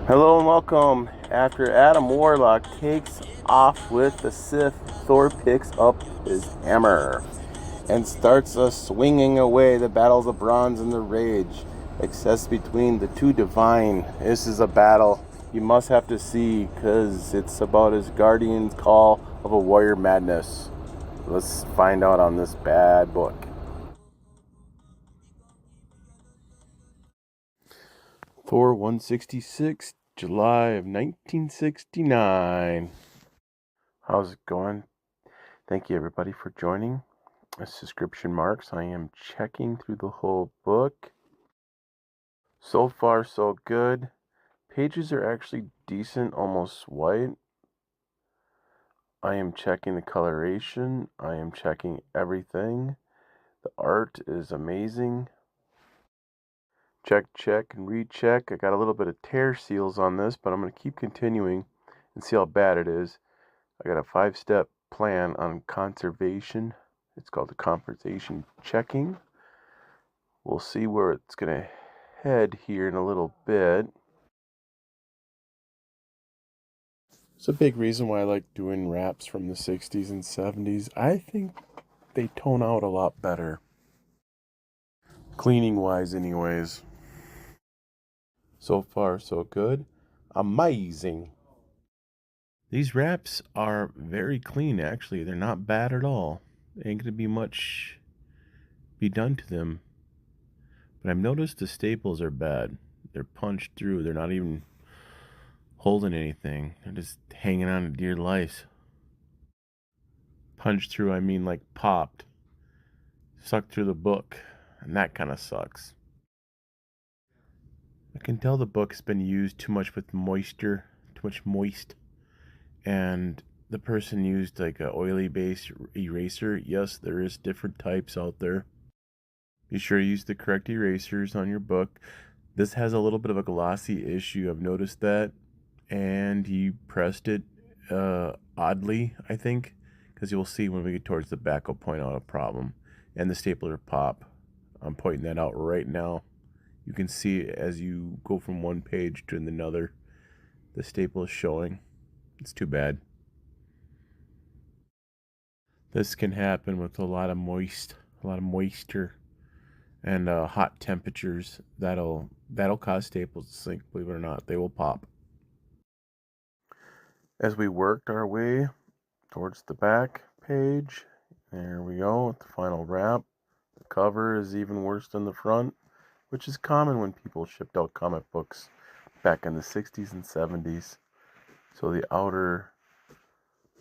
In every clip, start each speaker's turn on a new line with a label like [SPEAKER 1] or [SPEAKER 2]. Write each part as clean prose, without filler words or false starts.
[SPEAKER 1] Hello and welcome. After Adam Warlock takes off with the Sith, Thor picks up his hammer and starts swinging away. The battles of bronze and the rage. Excess between the two divine. This is a battle you must have to see because it's about his guardian's call of a warrior madness. Let's find out on this bad book. Thor 166, July of 1969. How's it going? Thank you everybody for joining. Subscription marks. I am checking through the whole book. So far so good. Pages are actually decent, almost white. I am checking the coloration. I am checking everything. The art is amazing. Check, check, and recheck. I got a little bit of tear seals on this, but I'm going to keep continuing and see how bad it is. I got a 5-step plan on conservation. It's called the conversation checking. We'll see where it's going to head here in a little bit. It's a big reason why I like doing raps from the 60s and 70s. I think they tone out a lot better. Cleaning wise, anyways. So far, so good. Amazing. These wraps are very clean, actually. They're not bad at all. Ain't gonna be much be done to them. But I've noticed the staples are bad. They're punched through. They're not even holding anything. They're just hanging on to dear life. Punched through, I mean like popped. Sucked through the book. And that kind of sucks. I can tell the book's been used too much with moisture. Too much moist. And the person used like a oily base eraser. Yes, there is different types out there. Be sure to use the correct erasers on your book. This has a little bit of a glossy issue. I've noticed that. And he pressed it oddly, I think, because you'll see when we get towards the back, I'll point out a problem. And the stapler pop. I'm pointing that out right now. You can see as you go from one page to another, the staple is showing. It's too bad. This can happen with a lot of moisture, and hot temperatures. That'll cause staples to sink. Believe it or not, they will pop. As we worked our way towards the back page, there we go with the final wrap. The cover is even worse than the front, which is common when people shipped out comic books back in the 60s and 70s. So the outer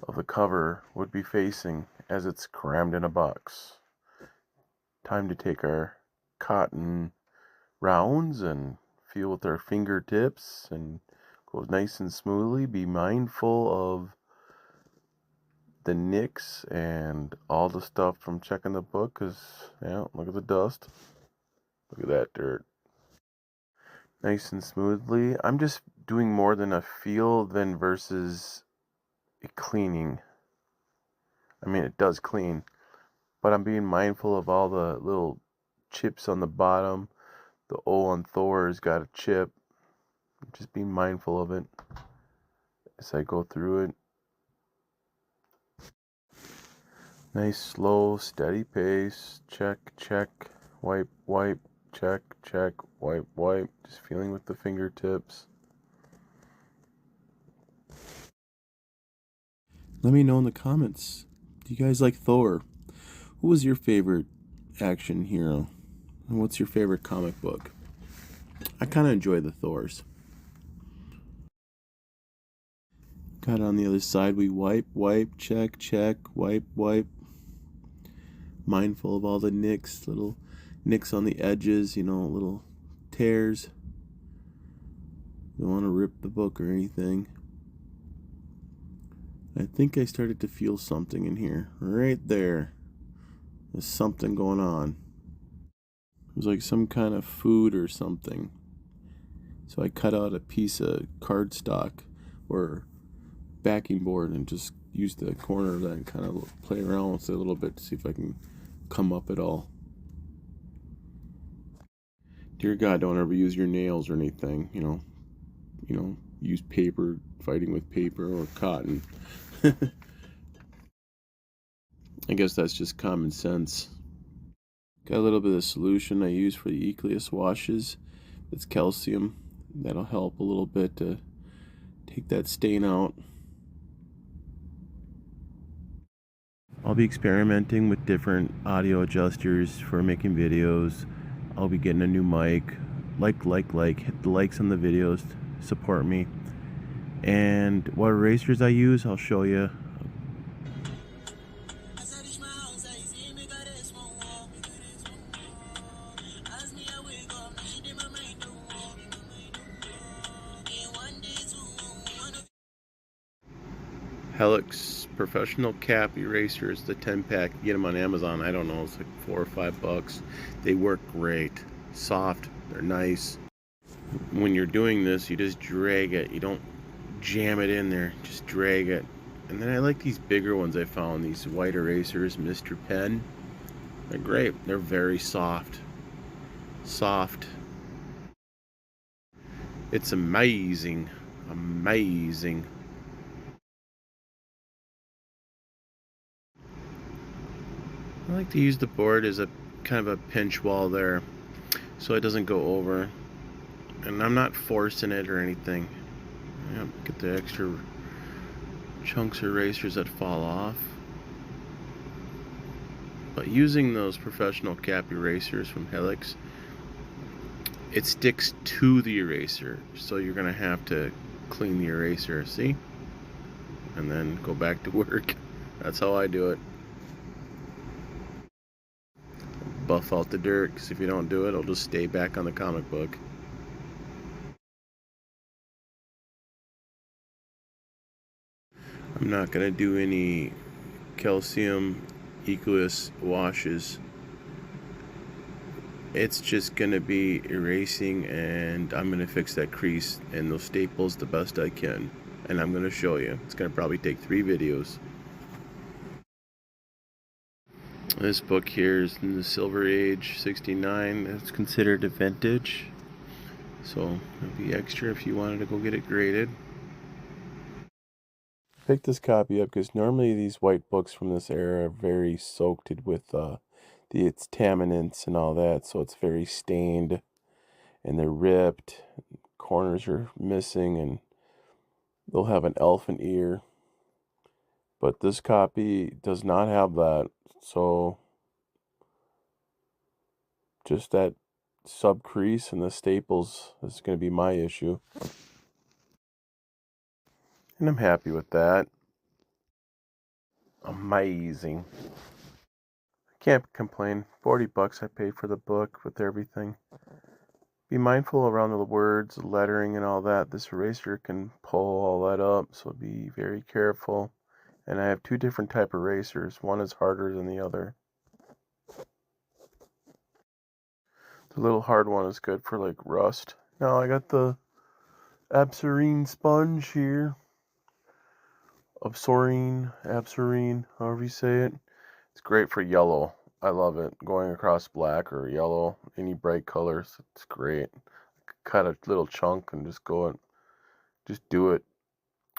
[SPEAKER 1] of the cover would be facing as it's crammed in a box. Time to take our cotton rounds and feel with our fingertips and go nice and smoothly. Be mindful of the nicks and all the stuff from checking the book, because, yeah, look at the dust. Look at that dirt. Nice and smoothly. I'm just doing more than a feel than versus a cleaning. I mean, it does clean, but I'm being mindful of all the little chips on the bottom. The O on Thor's got a chip. Just being mindful of it as I go through it. Nice, slow, steady pace. Check, check, wipe, wipe, check, check, wipe, wipe. Just feeling with the fingertips. Let me know in the comments. Do you guys like Thor? Who was your favorite action hero? And what's your favorite comic book? I kind of enjoy the Thors. Got it on the other side. We wipe, wipe, check, check, wipe, wipe. Mindful of all the nicks, little nicks on the edges, little tears. Don't want to rip the book or anything. I think I started to feel something in here. Right there. There's something going on. It was like some kind of food or something. So I cut out a piece of cardstock or backing board and just used the corner of that and kind of play around with it a little bit to see if I can come up at all. Dear God, don't ever use your nails or anything, use paper, fighting with paper or cotton. I guess that's just common sense. Got a little bit of solution I use for the Equilius washes. It's calcium. That'll help a little bit to take that stain out. I'll be experimenting with different audio adjusters for making videos. I'll be getting a new mic. Hit the likes on the videos. Support me. And what erasers I use, I'll show you. Helix Professional Cap Erasers, the 10-pack. You get them on Amazon. I don't know, it's like $4 or $5. They work great. Soft, they're nice. When you're doing this, you just drag it. You don't jam it in there, just drag it. And then I like these bigger ones I found, these white erasers, Mr. Pen. They're great. They're very soft. Soft. It's amazing. Amazing. I like to use the board as a kind of a pinch wall there so it doesn't go over. And I'm not forcing it or anything. Yep, get the extra chunks or erasers that fall off. But using those professional cap erasers from Helix, it sticks to the eraser, so you're gonna have to clean the eraser, see? And then go back to work. That's how I do it. Buff out the dirt, because if you don't do it, it'll just stay back on the comic book. I'm not gonna do any calcium Equilius washes. It's just gonna be erasing, and I'm gonna fix that crease and those staples the best I can, and I'm gonna show you. It's gonna probably take 3 videos. This book here is in the Silver Age 69. It's considered a vintage, so it'll be extra if you wanted to go get it graded. Pick this copy up because normally these white books from this era are very soaked with its taminants and all that, so it's very stained and they're ripped, corners are missing, and they'll have an elephant ear. But this copy does not have that, so just that sub crease and the staples is going to be my issue. And I'm happy with that. Amazing. Can't complain. 40 bucks I paid for the book with everything. Be mindful around the words, lettering, and all that. This eraser can pull all that up, so be very careful. And I have 2 different type of erasers. One is harder than the other. The little hard one is good for like rust. Now I got the Absorine sponge here. Absorine, however you say it. It's great for yellow. I love it. Going across black or yellow, any bright colors, it's great. Cut a little chunk and just go and just do it.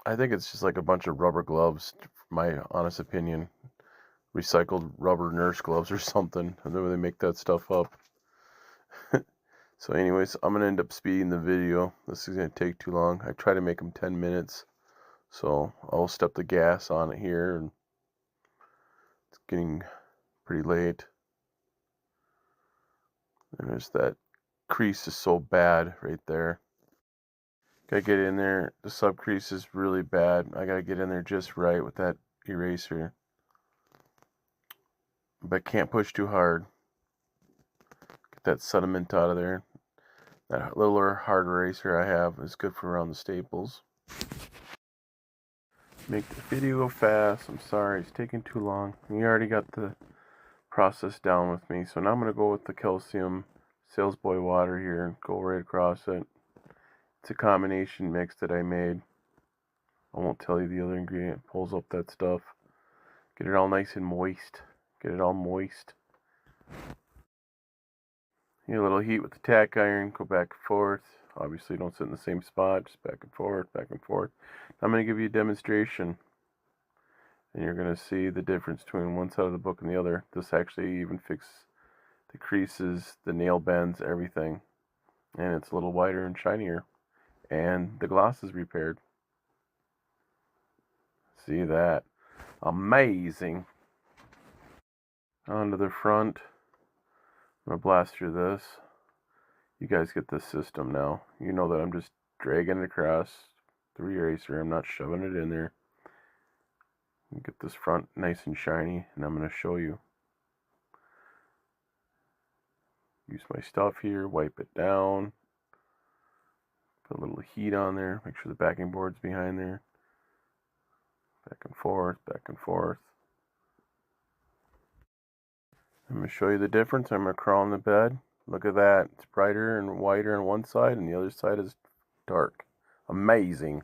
[SPEAKER 1] I think it's just like a bunch of rubber gloves, my honest opinion. Recycled rubber nurse gloves or something. I know they make that stuff up. So anyways, I'm going to end up speeding the video. This is going to take too long. I try to make them 10 minutes. So I'll step the gas on it here. And it's getting pretty late. And there's that crease is so bad right there. Gotta get in there. The sub crease is really bad. I gotta get in there just right with that eraser. But can't push too hard. Get that sediment out of there. That little hard eraser I have is good for around the staples. Make the video go fast. I'm sorry, it's taking too long. You already got the process down with me. So now I'm going to go with the calcium Salesboy water here and go right across it. It's a combination mix that I made. I won't tell you the other ingredient. It pulls up that stuff. Get it all nice and moist. Get it all moist. Get a little heat with the tack iron. Go back and forth. Obviously, don't sit in the same spot, just back and forth, back and forth. I'm going to give you a demonstration, and you're going to see the difference between one side of the book and the other. This actually even fixes the creases, the nail bends, everything. And it's a little whiter and shinier. And the gloss is repaired. See that? Amazing. Onto the front. I'm going to blast through this. You guys get this system now. You know that I'm just dragging it across the eraser. I'm not shoving it in there. Get this front nice and shiny, and I'm going to show you. Use my stuff here, wipe it down. Put a little heat on there. Make sure the backing board's behind there. Back and forth, back and forth. I'm going to show you the difference. I'm going to crawl in the bed. Look at that. It's brighter and whiter on one side, and the other side is dark. Amazing.